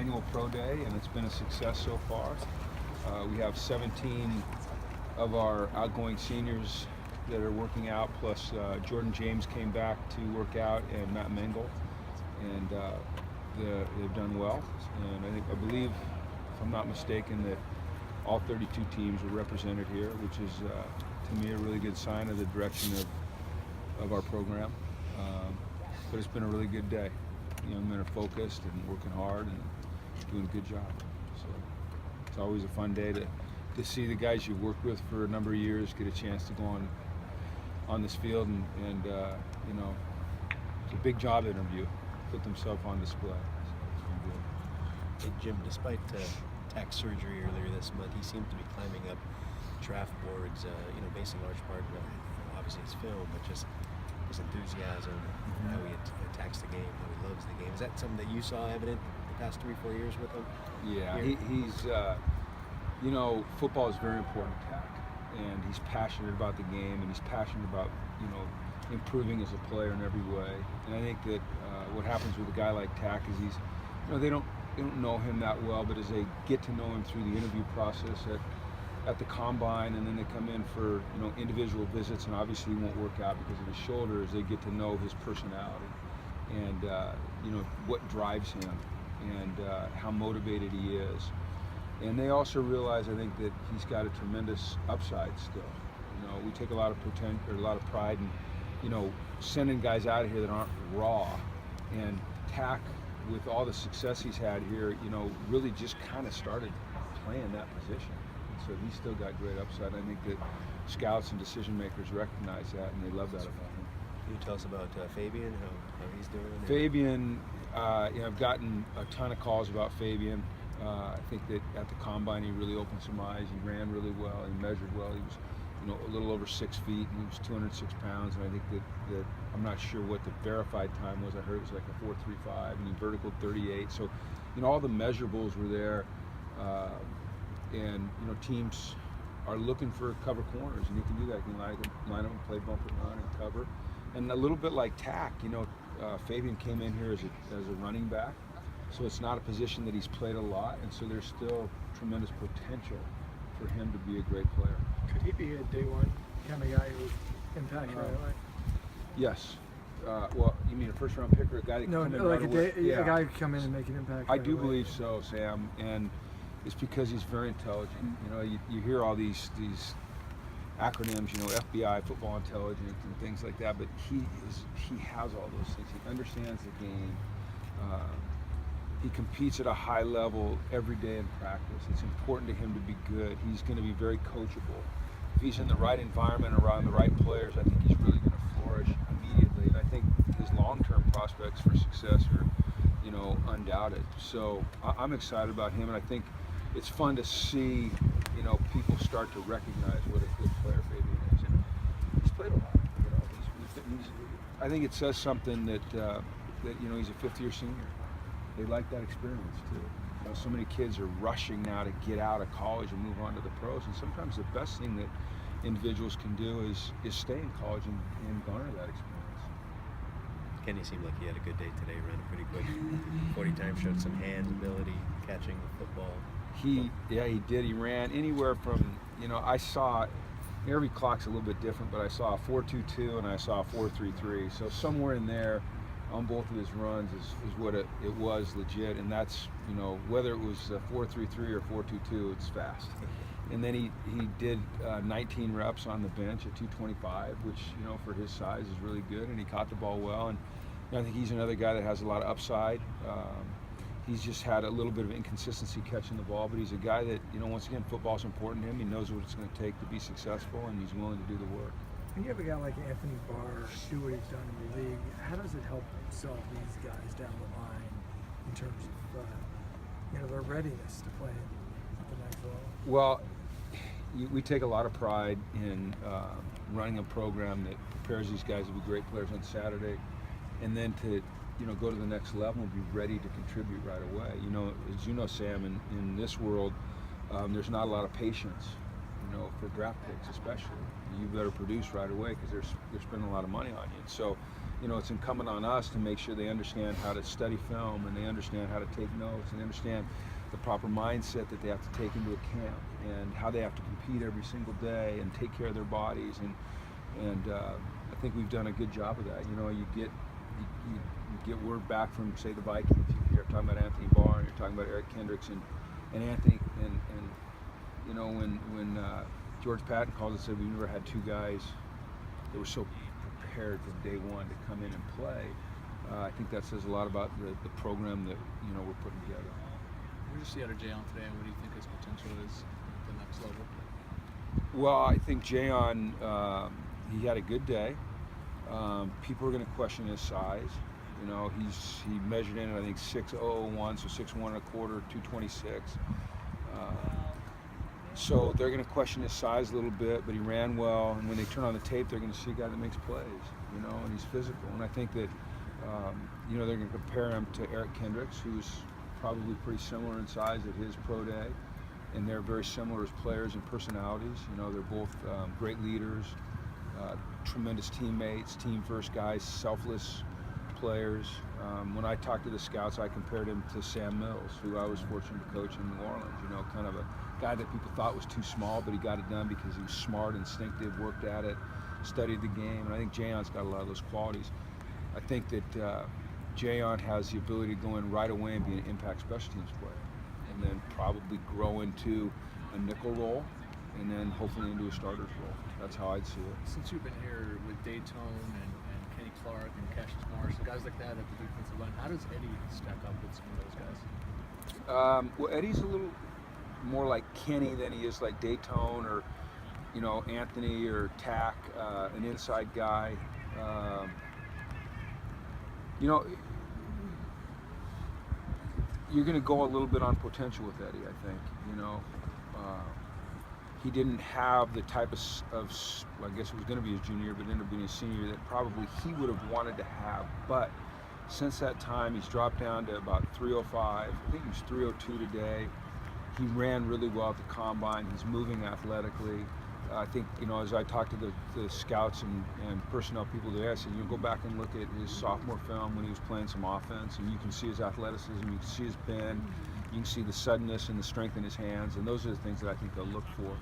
annual pro day, and it's been a success so far. We have 17 of our outgoing seniors that are working out, plus Jordan James came back to work out, and Matt Mengel, and they've done well. And I believe, if I'm not mistaken, that all 32 teams were represented here, which is to me a really good sign of the direction of our program. But it's been a really good day. Young men are focused and working hard and doing a good job. So it's always a fun day to see the guys you've worked with for a number of years get a chance to go on this field and you know, it's a big job interview, put themselves on display. So it's been good. Hey Jim, despite Tack's surgery earlier this month, he seemed to be climbing up draft boards, you know, based in large part, obviously his film, but just his enthusiasm, how he attacks the game, how he loves the game. Is that something that you saw evident the past 3-4 years with him? Yeah, he's, you know, football is very important to Tack, and he's passionate about the game, and he's passionate about, you know, improving as a player in every way. And I think that what happens with a guy like Tack is he's, you know, they don't know him that well, but as they get to know him through the interview process at the combine, and then they come in for, you know, individual visits, and obviously he won't work out because of his shoulders. They get to know his personality and you know, what drives him and how motivated he is. And they also realize, I think, that he's got a tremendous upside still. You know, we take a lot of pride in, you know, sending guys out of here that aren't raw. And Tack, with all the success he's had here, you know, really just kind of started playing that position. So he's still got great upside. I think that scouts and decision makers recognize that, and they love that about him. Can you tell us about Fabian, how he's doing? Fabian, you know, I've gotten a ton of calls about Fabian. I think that at the combine he really opened some eyes. He ran really well. He measured well. He was, you know, a little over 6 feet, and he was 206 pounds. And I think that I'm not sure what the verified time was. I heard it was like a 4.35, and he vertical 38. So, you know, all the measurables were there. And, you know, teams are looking for cover corners, and he can do that. He can line up and play bump and run and cover. And a little bit like Tack, you know, Fabian came in here as a running back, so it's not a position that he's played a lot, and so there's still tremendous potential for him to be a great player. Could he be a day one kind of guy who impacts right away? Yes. Well, you mean a first round pick or a guy that no, come in like right away? a guy who come in and make an impact. I do believe so, Sam, and it's because he's very intelligent. You know, you hear all these acronyms, you know, FBI, football intelligence, and things like that. But he has all those things. He understands the game. He competes at a high level every day in practice. It's important to him to be good. He's going to be very coachable. If he's in the right environment around the right players, I think he's really going to flourish immediately. And I think his long-term prospects for success are, you know, undoubted. So I'm excited about him, and I think it's fun to see, you know, people start to recognize what a good player Fabian is. And he's played a lot. You know, I think it says something that you know, he's a fifth-year senior. They like that experience too. You know, so many kids are rushing now to get out of college and move on to the pros. And sometimes the best thing that individuals can do is stay in college and garner that experience. Kenny seemed like he had a good day today. Ran it pretty quick. 40 times, showed some hand ability, catching the football. He did. He ran anywhere from, you know, I saw, every clock's a little bit different, but I saw a 4.22 and I saw a 4.33. So somewhere in there on both of his runs is what it was legit. And that's, you know, whether it was 4.33 or 4.22, it's fast. And then he did 19 reps on the bench at 225, which, you know, for his size is really good. And he caught the ball well. And you know, I think he's another guy that has a lot of upside. He's just had a little bit of inconsistency catching the ball, but he's a guy that, you know, once again, football's important to him. He knows what it's going to take to be successful, and he's willing to do the work. When you have a guy like Anthony Barr do what he's done in the league, how does it help sell these guys down the line in terms of, you know, their readiness to play at the next level? Well, we take a lot of pride in running a program that prepares these guys to be great players on Saturday, and then to, you know, go to the next level and be ready to contribute right away. You know, as you know, Sam, in this world, there's not a lot of patience, you know, for draft picks especially. You better produce right away because they're spending a lot of money on you. So it's incumbent on us to make sure they understand how to study film, and they understand how to take notes, and they understand the proper mindset that they have to take into account, and how they have to compete every single day and take care of their bodies. And I think we've done a good job of that. You get word back from, say, the Vikings. You're talking about Anthony Barr, and you're talking about Eric Kendricks and Anthony, and when George Patton called and said we've never had two guys that were so prepared from day one to come in and play, I think that says a lot about the program that we're putting together. What did you see out of Jayon today, and what do you think his potential is at the next level? Well, I think Jayon, he had a good day. People are going to question his size. He measured in, I think, 6'0", so 6'1", 226. So they're going to question his size a little bit, but he ran well. And when they turn on the tape, they're going to see a guy that makes plays, and he's physical. And I think that, they're going to compare him to Eric Kendricks, who's probably pretty similar in size at his pro day. And they're very similar as players and personalities. They're both great leaders, tremendous teammates, team-first guys, selfless players. When I talked to the scouts, I compared him to Sam Mills, who I was fortunate to coach in New Orleans. Kind of a guy that people thought was too small, but he got it done because he was smart, instinctive, worked at it, studied the game. And I think Jayon's got a lot of those qualities. I think that Jayon has the ability to go in right away and be an impact special teams player, and then probably grow into a nickel role, and then hopefully into a starter's role. That's how I'd see it. Since you've been here with Daytone and Kenny Clark and Cassius Morris, guys like that at the defensive line, how does Eddie stack up with some of those guys? Well, Eddie's a little more like Kenny than he is like Daytone or, Anthony or Tack, an inside guy. You're going to go a little bit on potential with Eddie, I think. He didn't have the type of, I guess it was going to be his junior year, but ended up being his senior year, that probably he would have wanted to have. But since that time, he's dropped down to about 305. I think he was 302 today. He ran really well at the combine. He's moving athletically. I think, as I talked to the scouts and personnel people today, I said, go back and look at his sophomore film when he was playing some offense, and you can see his athleticism, you can see his bend, you can see the suddenness and the strength in his hands, and those are the things that I think they'll look for.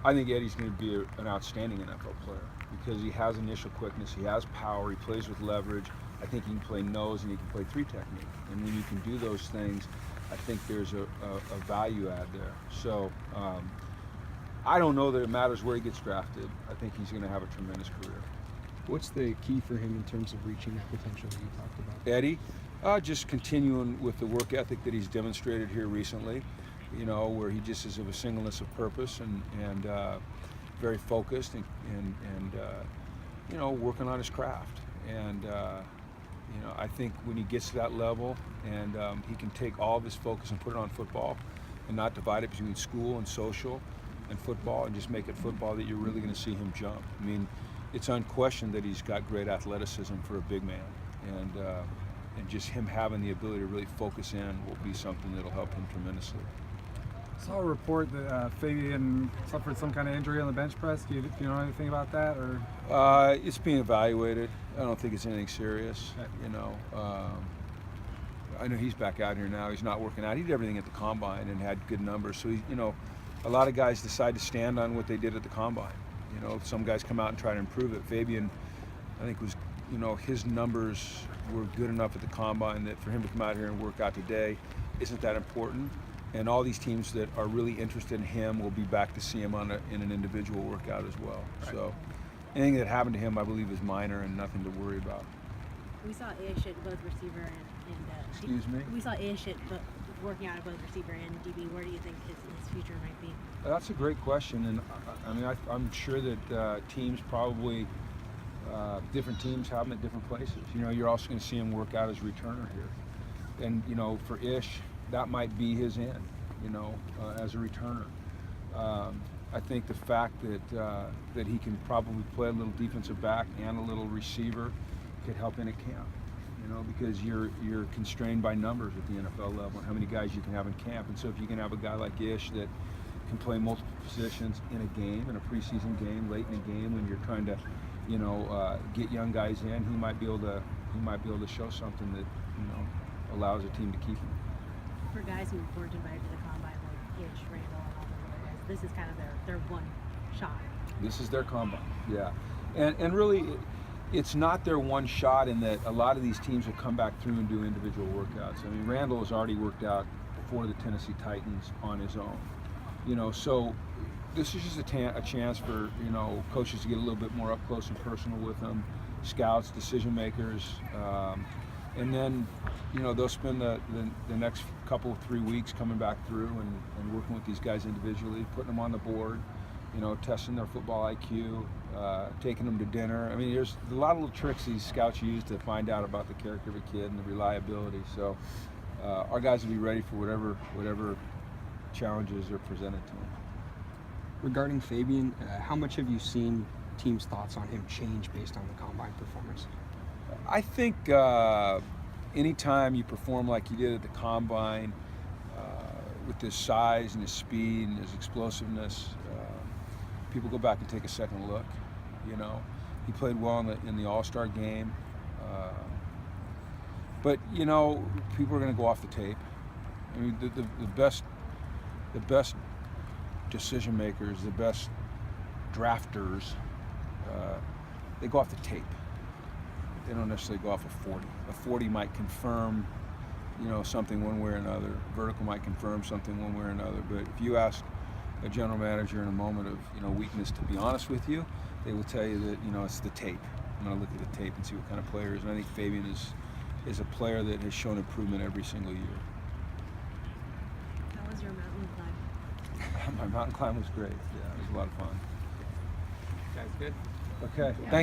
I think Eddie's going to be an outstanding NFL player because he has initial quickness, he has power, he plays with leverage. I think he can play nose and he can play three technique, and when you can do those things, I think there's a value add there. So I don't know that it matters where he gets drafted. I think he's going to have a tremendous career. What's the key for him in terms of reaching the potential that you talked about? Eddie, just continuing with the work ethic that he's demonstrated here recently, where he just is of a singleness of purpose and very focused and working on his craft. And I think when he gets to that level and he can take all of his focus and put it on football and not divide it between school and social and football and just make it football, that you're really going to see him jump. I mean, it's unquestioned that he's got great athleticism for a big man, and just him having the ability to really focus in will be something that'll help him tremendously. I saw a report that Fabian suffered some kind of injury on the bench press. Do you know anything about that? Or it's being evaluated. I don't think it's anything serious. I know he's back out here now. He's not working out. He did everything at the combine and had good numbers. So a lot of guys decide to stand on what they did at the combine. Some guys come out and try to improve it. Fabian, I think, was, his numbers were good enough at the combine that for him to come out here and work out today isn't that important. And all these teams that are really interested in him will be back to see him in an individual workout as well. Right. So anything that happened to him, I believe, is minor and nothing to worry about. We saw Ish at both receiver and excuse me? We saw Ish at working out at both receiver and DB. Where do you think his future might be? That's a great question, and I'm sure that teams probably, different teams have him at different places. You're also going to see him work out as a returner here, and for Ish, that might be his end, as a returner. I think the fact that he can probably play a little defensive back and a little receiver could help in a camp, because you're constrained by numbers at the NFL level and how many guys you can have in camp. And so if you can have a guy like Ish that can play multiple positions in a game, in a preseason game, late in a game when you're trying to get young guys in, he might be able to show something that allows a team to keep him. For guys who weren't invited to the combine, like Ish, Randall, and all those other guys, this is kind of their one shot. This is their combine, yeah, and really, it's not their one shot in that a lot of these teams will come back through and do individual workouts. I mean, Randall has already worked out for the Tennessee Titans on his own, so this is just a chance for coaches to get a little bit more up close and personal with them, scouts, decision makers, and then they'll spend the next couple of 3 weeks coming back through and working with these guys individually, putting them on the board, testing their football IQ, taking them to dinner. I mean, there's a lot of little tricks these scouts use to find out about the character of a kid and the reliability. So our guys will be ready for whatever challenges are presented to them. Regarding Fabian, how much have you seen teams' thoughts on him change based on the combine performance? I think anytime you perform like you did at the combine, with his size and his speed and his explosiveness, people go back and take a second look. He played well in the All-Star game, but people are going to go off the tape. I mean, the best decision makers, the best drafters, they go off the tape. They don't necessarily go off a 40. A 40 might confirm, something one way or another. Vertical might confirm something one way or another. But if you ask a general manager in a moment of, weakness, to be honest with you, they will tell you that, it's the tape. I'm going to look at the tape and see what kind of player he is. And I think Fabian is a player that has shown improvement every single year. How was your mountain climb? My mountain climb was great. Yeah, it was a lot of fun. Guys, good. Okay, thanks.